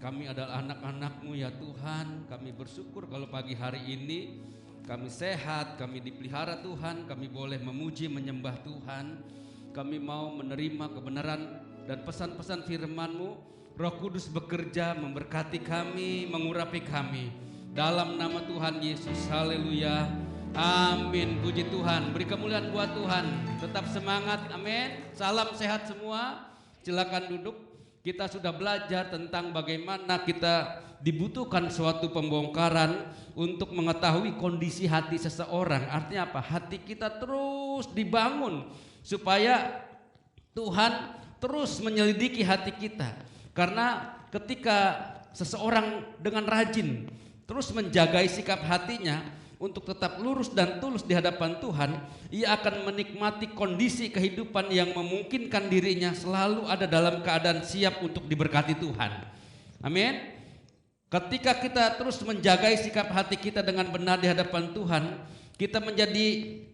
Kami adalah anak-anak-Mu ya Tuhan. Kami bersyukur kalau pagi hari ini kami sehat, kami dipelihara Tuhan, kami boleh memuji menyembah Tuhan. Kami mau menerima kebenaran dan pesan-pesan firman-Mu. Roh Kudus bekerja memberkati kami, mengurapi kami. Dalam nama Tuhan Yesus, haleluya, amin. Puji Tuhan, beri kemuliaan buat Tuhan. Tetap semangat, amin. Salam sehat semua, silakan duduk. Kita sudah belajar tentang bagaimana kita dibutuhkan suatu pembongkaran untuk mengetahui kondisi hati seseorang. Artinya apa? Hati kita terus dibangun supaya Tuhan terus menyelidiki hati kita. Karena ketika seseorang dengan rajin terus menjaga sikap hatinya untuk tetap lurus dan tulus di hadapan Tuhan, ia akan menikmati kondisi kehidupan yang memungkinkan dirinya selalu ada dalam keadaan siap untuk diberkati Tuhan. Amin. Ketika kita terus menjaga sikap hati kita dengan benar di hadapan Tuhan, kita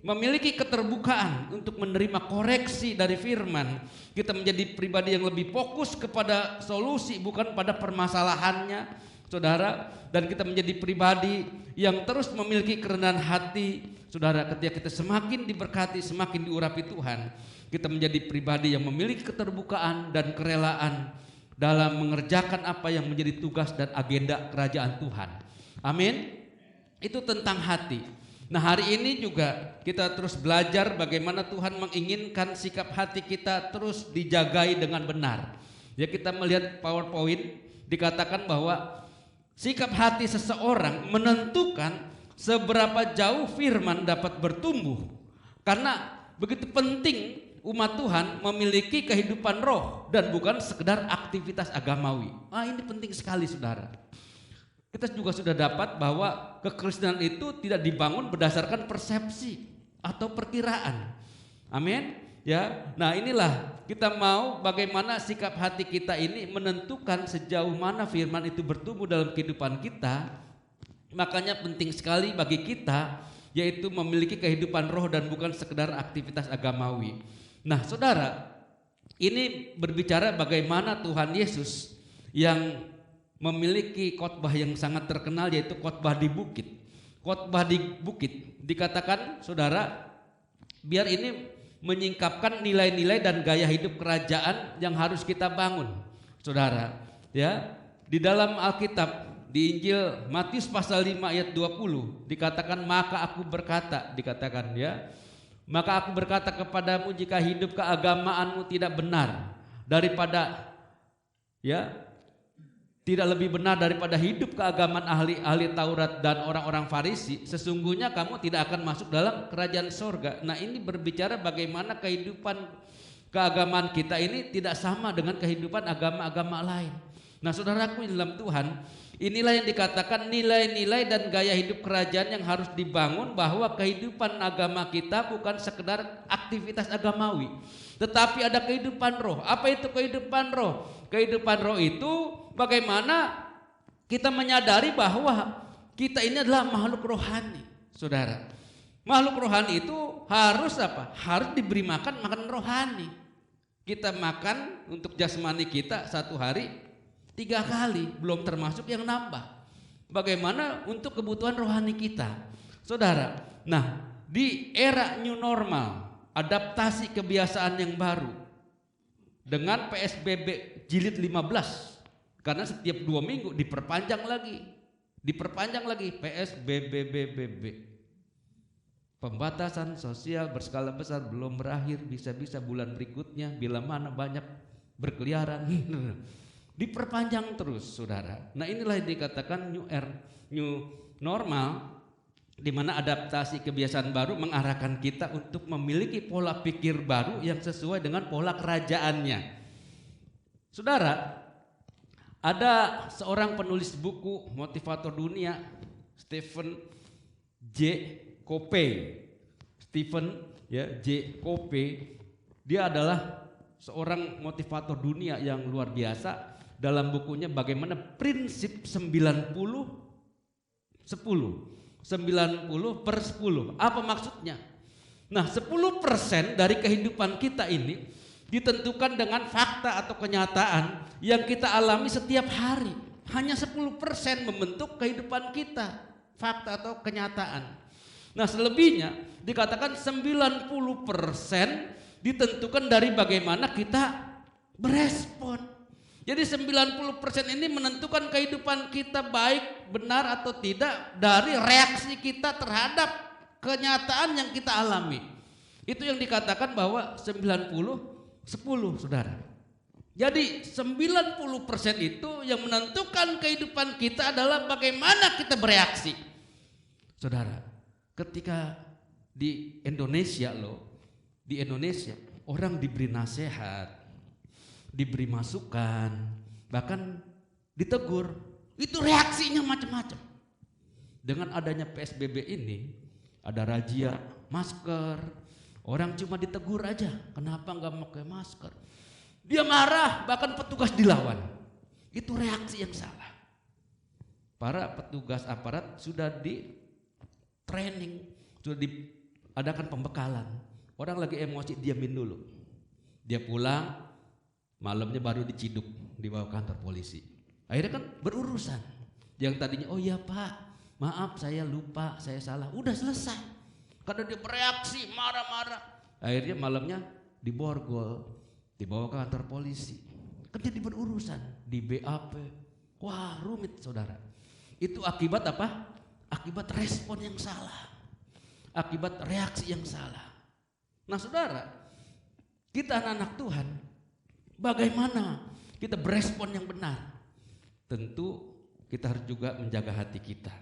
memiliki keterbukaan untuk menerima koreksi dari firman. Kita menjadi pribadi yang lebih fokus kepada solusi, bukan pada permasalahannya, saudara. Dan kita menjadi pribadi yang terus memiliki kerendahan hati, saudara. Ketika kita semakin diberkati, semakin diurapi Tuhan, kita menjadi pribadi yang memiliki keterbukaan dan kerelaan dalam mengerjakan apa yang menjadi tugas dan agenda kerajaan Tuhan. Amin. Itu tentang hati. Nah, hari ini juga kita terus belajar bagaimana Tuhan menginginkan sikap hati kita terus dijagai dengan benar. Ya, kita melihat PowerPoint, dikatakan bahwa sikap hati seseorang menentukan seberapa jauh firman dapat bertumbuh. Karena begitu penting umat Tuhan memiliki kehidupan roh dan bukan sekedar aktivitas agamawi. Ini penting sekali, saudara. Kita juga sudah dapat bahwa kekristenan itu tidak dibangun berdasarkan persepsi atau perkiraan. Amin. Ya. Nah, inilah kita mau bagaimana sikap hati kita ini menentukan sejauh mana firman itu bertumbuh dalam kehidupan kita. Makanya penting sekali bagi kita yaitu memiliki kehidupan roh dan bukan sekedar aktivitas agamawi. Nah, saudara, ini berbicara bagaimana Tuhan Yesus yang memiliki khotbah yang sangat terkenal, yaitu khotbah di bukit. Khotbah di bukit dikatakan, saudara, biar ini menyingkapkan nilai-nilai dan gaya hidup kerajaan yang harus kita bangun, saudara. Ya, di dalam Alkitab di Injil Matius pasal 5 ayat 20 dikatakan, maka aku berkata, dikatakan ya, maka aku berkata kepadamu, jika hidup keagamaanmu tidak benar daripada tidak lebih benar daripada hidup keagamaan ahli-ahli Taurat dan orang-orang Farisi, sesungguhnya kamu tidak akan masuk dalam kerajaan sorga. Nah, ini berbicara bagaimana kehidupan keagamaan kita ini tidak sama dengan kehidupan agama-agama lain. Nah, saudaraku dalam Tuhan, inilah yang dikatakan nilai-nilai dan gaya hidup kerajaan yang harus dibangun, bahwa kehidupan agama kita bukan sekedar aktivitas agamawi, tetapi ada kehidupan roh. Apa itu kehidupan roh? Kehidupan roh itu bagaimana kita menyadari bahwa kita ini adalah makhluk rohani, saudara. Makhluk rohani itu harus apa? Harus diberi makan rohani. Kita makan untuk jasmani kita satu hari 3 kali, belum termasuk yang nambah. Bagaimana untuk kebutuhan rohani kita, saudara? Nah, di era new normal, adaptasi kebiasaan yang baru dengan PSBB jilid 15, karena setiap 2 minggu diperpanjang lagi PSBB. Pembatasan sosial berskala besar belum berakhir, bisa-bisa bulan berikutnya, bila mana banyak berkeliaran diperpanjang terus, saudara. Nah, inilah yang dikatakan new normal, di mana adaptasi kebiasaan baru mengarahkan kita untuk memiliki pola pikir baru yang sesuai dengan pola kerajaannya. Saudara, ada seorang penulis buku motivator dunia, Stephen J. Covey. Dia adalah seorang motivator dunia yang luar biasa. Dalam bukunya bagaimana prinsip 90/10. Apa maksudnya? Nah, 10% dari kehidupan kita ini ditentukan dengan fakta atau kenyataan yang kita alami setiap hari. hanya 10% membentuk kehidupan kita, fakta atau kenyataan. Nah, selebihnya dikatakan 90% ditentukan dari bagaimana kita berespon. Jadi 90% ini menentukan kehidupan kita baik, benar atau tidak dari reaksi kita terhadap kenyataan yang kita alami. Itu yang dikatakan bahwa 90-10, saudara. Jadi 90% itu yang menentukan kehidupan kita adalah bagaimana kita bereaksi. Saudara, ketika di Indonesia orang diberi nasihat, diberi masukan, bahkan ditegur, itu reaksinya macam-macam. Dengan adanya PSBB ini, ada razia masker, orang cuma ditegur aja, kenapa nggak pakai masker? Dia marah, bahkan petugas dilawan. Itu reaksi yang salah. Para petugas aparat sudah di training, sudah diadakan pembekalan. Orang lagi emosi, diamin dulu. Dia pulang, malamnya baru diciduk, dibawa kantor polisi. Akhirnya kan berurusan. Yang tadinya, oh iya Pak, maaf saya lupa, saya salah. Udah selesai. Karena dia bereaksi, marah-marah. Akhirnya malamnya diborgol, dibawa ke kantor polisi. Kan jadi berurusan, di BAP. Wah, rumit saudara. Itu akibat apa? Akibat respon yang salah. Akibat reaksi yang salah. Nah saudara, kita anak-anak Tuhan, bagaimana kita berespon yang benar? Tentu kita harus juga menjaga hati kita.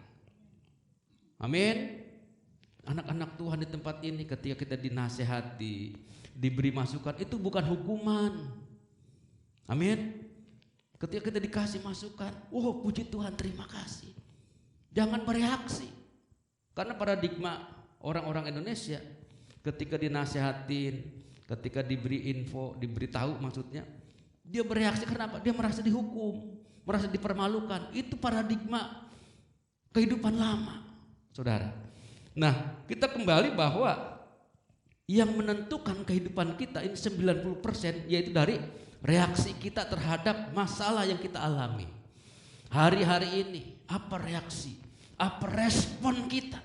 Amin. Anak-anak Tuhan di tempat ini ketika kita dinasehati, diberi masukan, itu bukan hukuman. Amin. Ketika kita dikasih masukan, oh puji Tuhan, terima kasih. Jangan bereaksi. Karena paradigma orang-orang Indonesia ketika dinasehatin, ketika diberi info, diberitahu maksudnya, dia bereaksi kenapa? Dia merasa dihukum, merasa dipermalukan. Itu paradigma kehidupan lama, saudara. Nah, kita kembali bahwa yang menentukan kehidupan kita ini 90% yaitu dari reaksi kita terhadap masalah yang kita alami. Hari-hari ini apa reaksi, apa respon kita?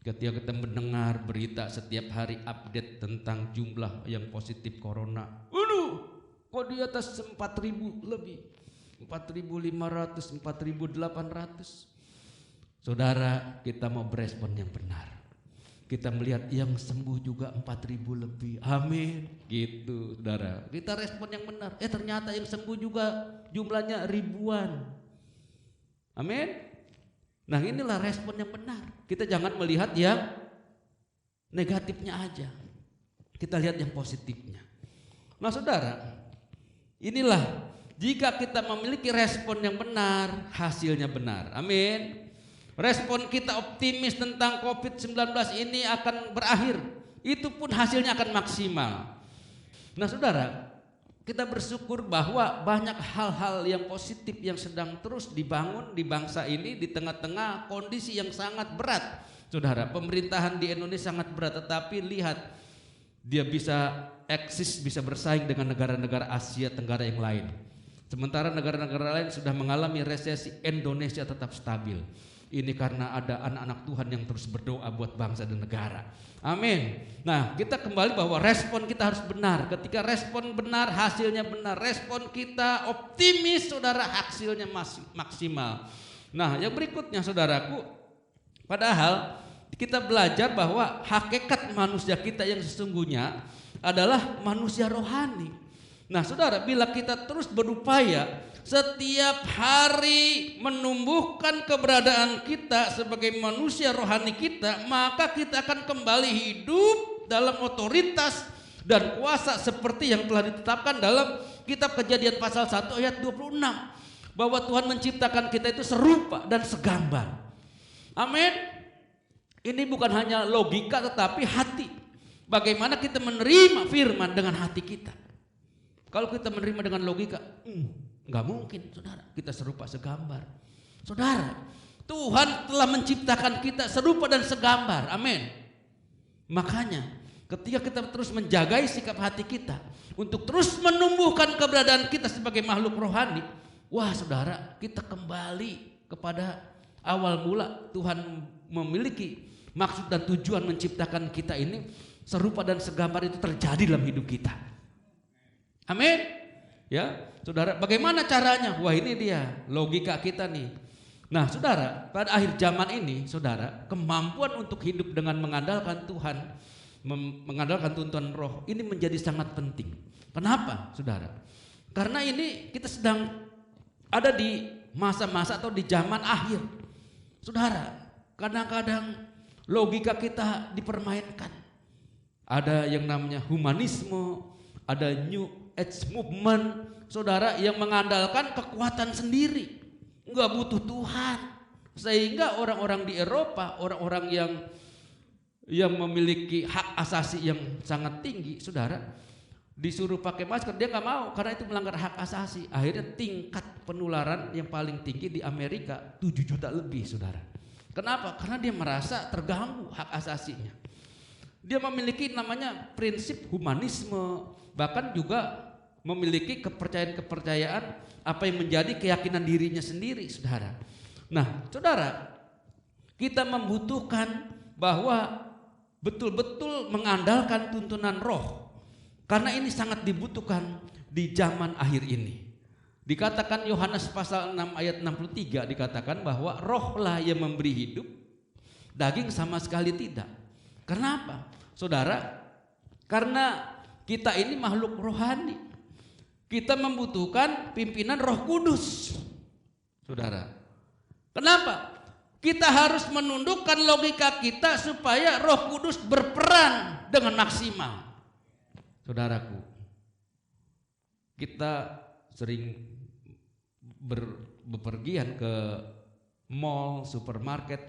Ketika kita mendengar berita setiap hari update tentang jumlah yang positif corona. Aduh, kok di atas 4.000 lebih, 4.500, 4.800. Saudara, kita mau berespon yang benar. Kita melihat yang sembuh juga 4.000 lebih. Amin. Gitu, saudara. Kita respon yang benar. Ternyata yang sembuh juga jumlahnya ribuan. Amin. Nah, inilah respon yang benar. Kita jangan melihat yang negatifnya aja. Kita lihat yang positifnya. Nah, saudara, inilah jika kita memiliki respon yang benar, hasilnya benar. Amin. Respon kita optimis tentang COVID-19 ini akan berakhir. Itu pun hasilnya akan maksimal. Nah saudara, kita bersyukur bahwa banyak hal-hal yang positif yang sedang terus dibangun di bangsa ini di tengah-tengah kondisi yang sangat berat. Saudara, pemerintahan di Indonesia sangat berat, tetapi lihat dia bisa eksis, bisa bersaing dengan negara-negara Asia Tenggara yang lain. Sementara negara-negara lain sudah mengalami resesi, Indonesia tetap stabil. Ini karena ada anak-anak Tuhan yang terus berdoa buat bangsa dan negara. Amin. Nah, kita kembali bahwa respon kita harus benar. Ketika respon benar, hasilnya benar. Respon kita optimis, saudara, hasilnya maksimal. Nah, yang berikutnya saudaraku, padahal kita belajar bahwa hakikat manusia kita yang sesungguhnya adalah manusia rohani. Nah, saudara, bila kita terus berupaya setiap hari menumbuhkan keberadaan kita sebagai manusia rohani kita, maka kita akan kembali hidup dalam otoritas dan kuasa seperti yang telah ditetapkan dalam kitab Kejadian pasal 1 ayat 26, bahwa Tuhan menciptakan kita itu serupa dan segambar. Amin. Ini bukan hanya logika tetapi hati. Bagaimana kita menerima firman dengan hati kita. Kalau kita menerima dengan logika, nggak mungkin, saudara, kita serupa segambar. Saudara, Tuhan telah menciptakan kita serupa dan segambar. Amin. Makanya ketika kita terus menjagai sikap hati kita untuk terus menumbuhkan keberadaan kita sebagai makhluk rohani, Wah saudara, kita kembali kepada awal mula. Tuhan memiliki maksud dan tujuan menciptakan kita ini serupa dan segambar itu terjadi dalam hidup kita. Amin. Ya, saudara, bagaimana caranya? Wah, ini dia logika kita nih. Nah, saudara, pada akhir zaman ini, saudara, kemampuan untuk hidup dengan mengandalkan Tuhan, mengandalkan tuntunan Roh, ini menjadi sangat penting. Kenapa, saudara? Karena ini kita sedang ada di masa-masa atau di zaman akhir. Saudara, kadang-kadang logika kita dipermainkan. Ada yang namanya humanisme, ada New Age movement, saudara, yang mengandalkan kekuatan sendiri, nggak butuh Tuhan. Sehingga orang-orang di Eropa, orang-orang yang memiliki hak asasi yang sangat tinggi, saudara, disuruh pakai masker dia nggak mau karena itu melanggar hak asasi. Akhirnya tingkat penularan yang paling tinggi di Amerika 7 juta lebih, saudara. Kenapa? Karena dia merasa terganggu hak asasinya. Dia memiliki namanya prinsip humanisme, bahkan juga memiliki kepercayaan-kepercayaan apa yang menjadi keyakinan dirinya sendiri, saudara. Nah, saudara, kita membutuhkan bahwa betul-betul mengandalkan tuntunan Roh, karena ini sangat dibutuhkan di zaman akhir ini. Dikatakan Yohanes pasal 6 ayat 63 dikatakan bahwa rohlah yang memberi hidup, daging sama sekali tidak. Kenapa? Saudara, karena kita ini makhluk rohani. Kita membutuhkan pimpinan Roh Kudus. Saudara, kenapa? Kita harus menundukkan logika kita supaya Roh Kudus berperan dengan maksimal. Saudaraku, kita sering bepergian ke mall, supermarket.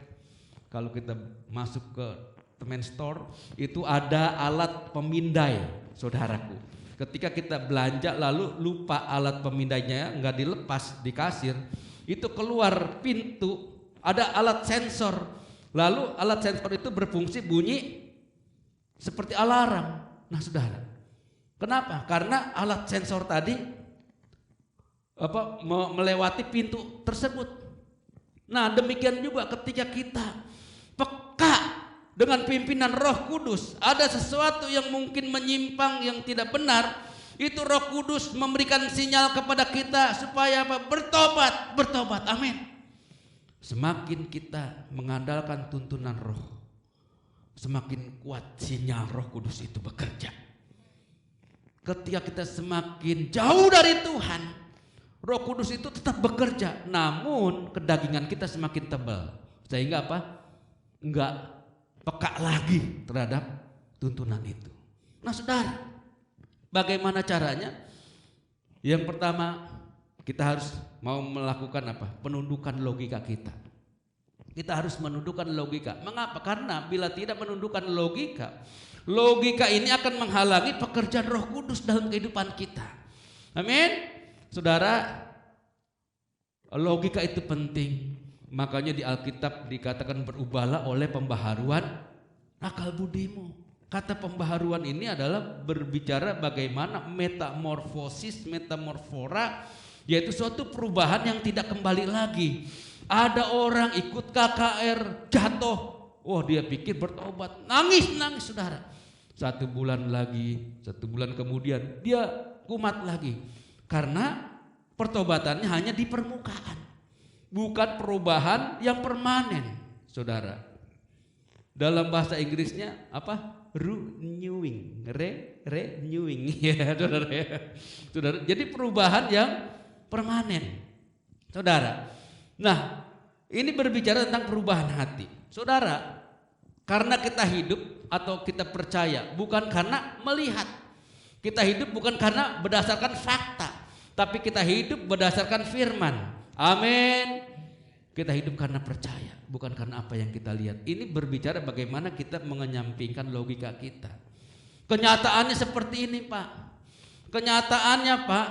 Kalau kita masuk ke department store, itu ada alat pemindai, saudaraku. Ketika kita belanja lalu lupa alat pemindainya, nggak dilepas di kasir, itu keluar pintu ada alat sensor. Lalu alat sensor itu berfungsi bunyi seperti alarm. Nah, saudara, kenapa? Karena alat sensor tadi melewati pintu tersebut. Nah, demikian juga ketika kita peka dengan pimpinan Roh Kudus, ada sesuatu yang mungkin menyimpang, yang tidak benar, itu Roh Kudus memberikan sinyal kepada kita supaya apa? Bertobat. Amin. Semakin kita mengandalkan tuntunan Roh, semakin kuat sinyal Roh Kudus itu bekerja. Ketika kita semakin jauh dari Tuhan, Roh Kudus itu tetap bekerja, namun kedagingan kita semakin tebal, sehingga apa? Enggak peka lagi terhadap tuntunan itu. Nah, saudara, bagaimana caranya? Yang pertama, kita harus mau melakukan apa? Penundukan logika kita. Kita harus menundukkan logika. Mengapa? Karena bila tidak menundukkan logika, logika ini akan menghalangi pekerjaan Roh Kudus dalam kehidupan kita. Amin. Saudara, logika itu penting. Makanya di Alkitab dikatakan berubahlah oleh pembaharuan akal budimu. Kata pembaharuan ini adalah berbicara bagaimana metamorfora, yaitu suatu perubahan yang tidak kembali lagi. Ada orang ikut KKR jatuh, dia pikir bertobat, nangis saudara. 1 bulan lagi, 1 bulan kemudian dia kumat lagi. Karena pertobatannya hanya di permukaan, bukan perubahan yang permanen, saudara. Dalam bahasa Inggrisnya apa? Renewing, renewing, ya, saudara. Saudara, jadi perubahan yang permanen, saudara. Nah, ini berbicara tentang perubahan hati, saudara. Karena kita hidup atau kita percaya bukan karena melihat. Kita hidup bukan karena berdasarkan fakta, tapi kita hidup berdasarkan firman. Amin. Kita hidup karena percaya, bukan karena apa yang kita lihat. Ini berbicara bagaimana kita mengenyampingkan logika kita. Kenyataannya seperti ini, Pak. Kenyataannya, Pak,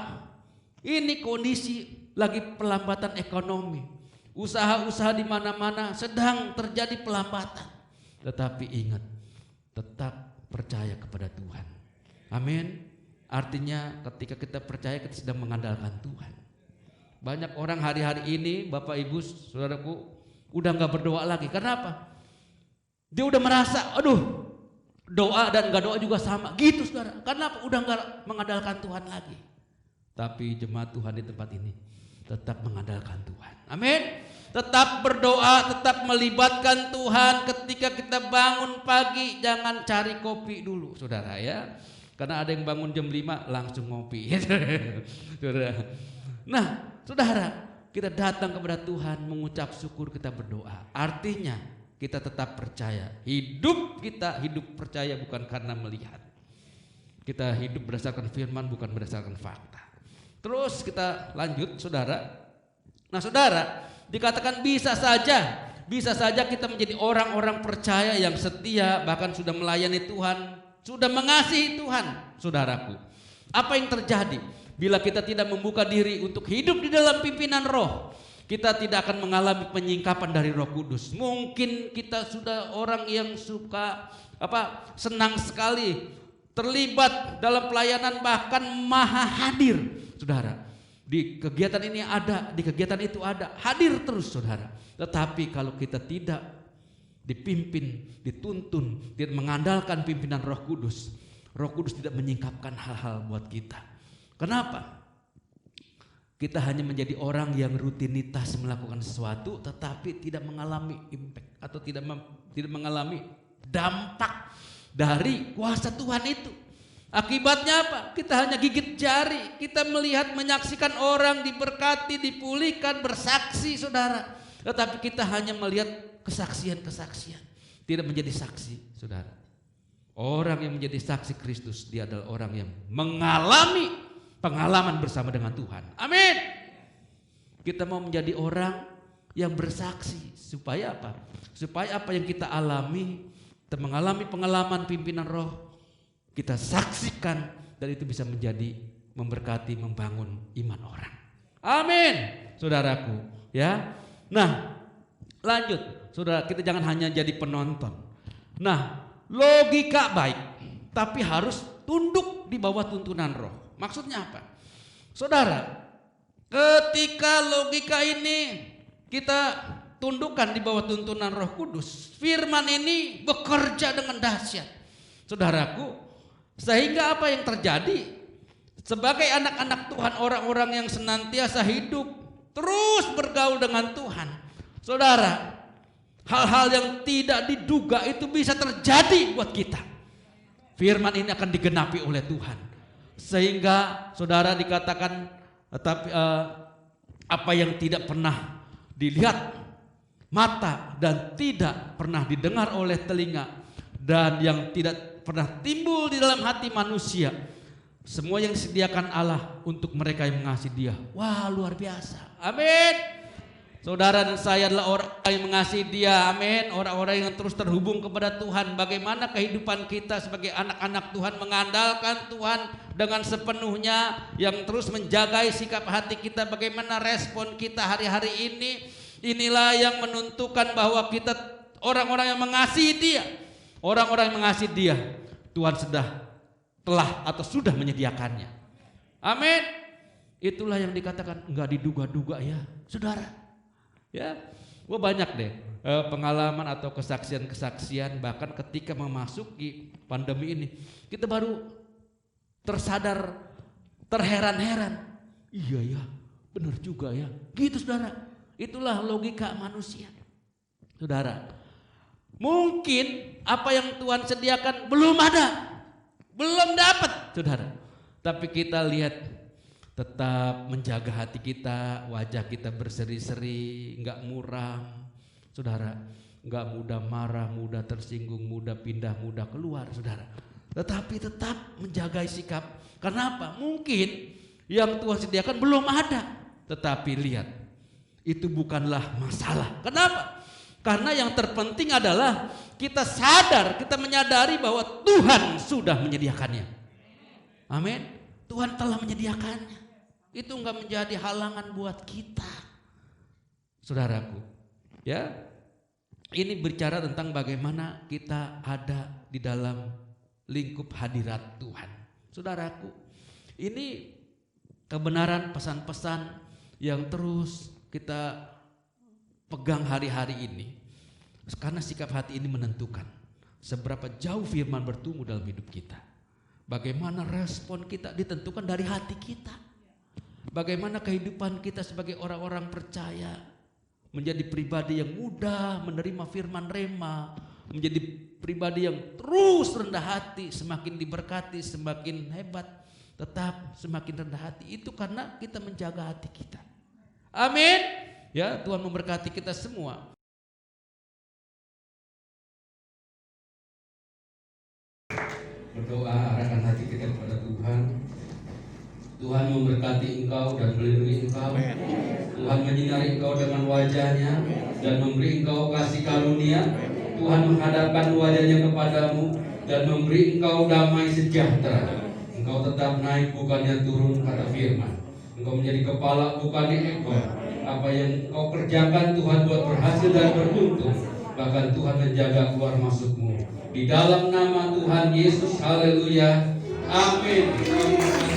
ini kondisi lagi pelambatan ekonomi. Usaha-usaha di mana-mana sedang terjadi pelambatan. Tetapi ingat, tetap percaya kepada Tuhan. Amin. Artinya ketika kita percaya, kita sedang mengandalkan Tuhan. Banyak orang hari-hari ini, Bapak Ibu, saudaraku, udah nggak berdoa lagi. Kenapa? Dia udah merasa, aduh, doa dan nggak doa juga sama. Gitu, saudara. Kenapa? Udah nggak mengandalkan Tuhan lagi. Tapi jemaat Tuhan di tempat ini tetap mengandalkan Tuhan. Amin. Tetap berdoa, tetap melibatkan Tuhan. Ketika kita bangun pagi, jangan cari kopi dulu, saudara ya. Karena ada yang bangun jam 5 langsung ngopi. Saudara. Nah, saudara, kita datang kepada Tuhan mengucap syukur, kita berdoa. Artinya kita tetap percaya. Hidup kita hidup percaya bukan karena melihat. Kita hidup berdasarkan firman bukan berdasarkan fakta. Terus kita lanjut, saudara. Nah, saudara, dikatakan bisa saja kita menjadi orang-orang percaya yang setia, bahkan sudah melayani Tuhan, sudah mengasihi Tuhan, saudaraku. Apa yang terjadi bila kita tidak membuka diri untuk hidup di dalam pimpinan roh? Kita tidak akan mengalami penyingkapan dari Roh Kudus. Mungkin kita sudah orang yang suka senang sekali terlibat dalam pelayanan, bahkan maha hadir, saudara. Di kegiatan ini ada, di kegiatan itu ada, hadir terus, saudara. Tetapi kalau kita tidak dipimpin, dituntun, tidak mengandalkan pimpinan Roh Kudus tidak menyingkapkan hal-hal buat kita. Kenapa? Kita hanya menjadi orang yang rutinitas melakukan sesuatu, tetapi tidak mengalami impact atau tidak mengalami dampak dari kuasa Tuhan itu. Akibatnya apa? Kita hanya gigit jari. Kita melihat, menyaksikan orang diberkati, dipulihkan, bersaksi, saudara. Tetapi kita hanya melihat kesaksian-kesaksian, tidak menjadi saksi, saudara. Orang yang menjadi saksi Kristus, dia adalah orang yang mengalami pengalaman bersama dengan Tuhan. Amin. Kita mau menjadi orang yang bersaksi. Supaya apa? Supaya apa yang kita alami, kita mengalami pengalaman pimpinan roh, kita saksikan, dan itu bisa menjadi memberkati, membangun iman orang. Amin, saudaraku. Ya, nah lanjut, saudara, kita jangan hanya jadi penonton. Nah, logika baik, tapi harus tunduk di bawah tuntunan roh. Maksudnya apa? Saudara, ketika logika ini kita tundukkan di bawah tuntunan Roh Kudus, firman ini bekerja dengan dahsyat, saudaraku. Sehingga apa yang terjadi? Sebagai anak-anak Tuhan, orang-orang yang senantiasa hidup terus bergaul dengan Tuhan, saudara, hal-hal yang tidak diduga itu bisa terjadi buat kita. Firman ini akan digenapi oleh Tuhan, sehingga saudara dikatakan apa yang tidak pernah dilihat mata dan tidak pernah didengar oleh telinga dan yang tidak pernah timbul di dalam hati manusia, semua yang disediakan Allah untuk mereka yang mengasihi Dia. Wah, luar biasa. Amin. Saudara dan saya adalah orang yang mengasihi Dia. Amin. Orang-orang yang terus terhubung kepada Tuhan. Bagaimana kehidupan kita sebagai anak-anak Tuhan, mengandalkan Tuhan dengan sepenuhnya, yang terus menjaga sikap hati kita, bagaimana respon kita hari-hari ini. Inilah yang menentukan bahwa kita orang-orang yang mengasihi Dia. Orang-orang yang mengasihi Dia, Tuhan telah atau sudah menyediakannya. Amin. Itulah yang dikatakan enggak diduga-duga ya, saudara. Ya, gua banyak deh pengalaman atau kesaksian-kesaksian, bahkan ketika memasuki pandemi ini, kita baru tersadar, terheran-heran. Iya ya, benar juga ya. Gitu, saudara. Itulah logika manusia, saudara. Mungkin apa yang Tuhan sediakan belum ada, belum dapat, saudara. Tapi kita lihat, tetap menjaga hati kita, wajah kita berseri-seri, enggak muram, saudara. Enggak mudah marah, mudah tersinggung, mudah pindah, mudah keluar, saudara. Tetapi tetap menjaga sikap. Kenapa? Mungkin yang Tuhan sediakan belum ada. Tetapi lihat, itu bukanlah masalah. Kenapa? Karena yang terpenting adalah kita sadar, kita menyadari bahwa Tuhan sudah menyediakannya. Amin. Tuhan telah menyediakannya. Itu enggak menjadi halangan buat kita, saudaraku. Ya, ini bicara tentang bagaimana kita ada di dalam lingkup hadirat Tuhan, saudaraku. Ini kebenaran pesan-pesan yang terus kita pegang hari-hari ini. Karena sikap hati ini menentukan seberapa jauh firman bertumbuh dalam hidup kita. Bagaimana respon kita ditentukan dari hati kita. Bagaimana kehidupan kita sebagai orang-orang percaya menjadi pribadi yang mudah menerima firman rema, menjadi pribadi yang terus rendah hati, semakin diberkati semakin hebat, tetap semakin rendah hati. Itu karena kita menjaga hati kita. Amin. Ya, Tuhan memberkati kita semua. Berdoa, arahkan hati kita kepada Tuhan. Tuhan memberkati engkau dan melindungi engkau. Tuhan menyinari engkau dengan wajahnya dan memberi engkau kasih karunia. Tuhan menghadapkan wajahnya kepadamu dan memberi engkau damai sejahtera. Engkau tetap naik bukannya turun, kata firman. Engkau menjadi kepala bukannya ekor. Apa yang engkau kerjakan Tuhan buat berhasil dan beruntung. Bahkan Tuhan menjaga keluar masukmu. Di dalam nama Tuhan Yesus, haleluya. Amin.